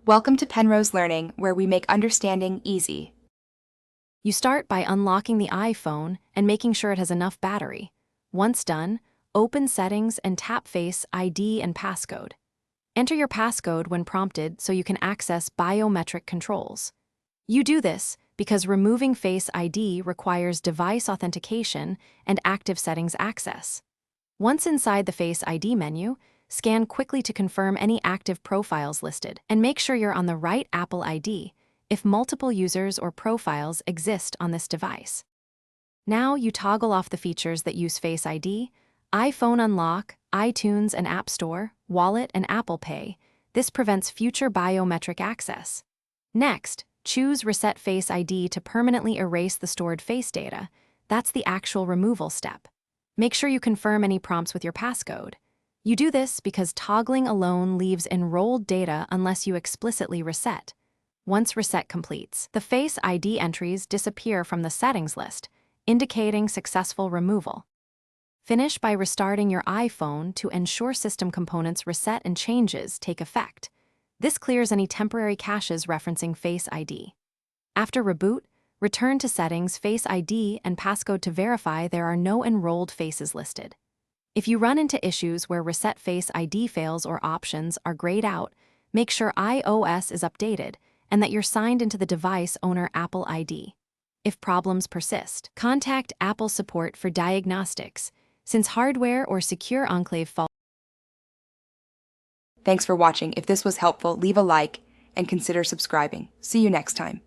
Welcome to Penrose Learning, where we make understanding easy. You start by unlocking the iPhone and making sure it has enough battery. Once done, open Settings and tap Face ID and passcode. Enter your passcode when prompted so you can access biometric controls. You do this because removing Face ID requires device authentication and active settings access. Once inside the Face ID menu, scan quickly to confirm any active profiles listed and make sure you're on the right Apple ID if multiple users or profiles exist on this device. Now you toggle off the features that use Face ID, iPhone Unlock, iTunes and App Store, Wallet and Apple Pay. This prevents future biometric access. Next, choose Reset Face ID to permanently erase the stored face data. That's the actual removal step. Make sure you confirm any prompts with your passcode. You do this because toggling alone leaves enrolled data unless you explicitly reset. Once reset completes, the Face ID entries disappear from the settings list, indicating successful removal. Finish by restarting your iPhone to ensure system components reset and changes take effect. This clears any temporary caches referencing Face ID. After reboot, return to Settings, Face ID, and passcode to verify there are no enrolled faces listed. If you run into issues where Reset Face ID fails or options are grayed out, make sure iOS is updated and that you're signed into the device owner Apple ID. If problems persist, contact Apple support for diagnostics, since hardware or secure enclave fault. Thanks for watching. If this was helpful, leave a like and consider subscribing. See you next time.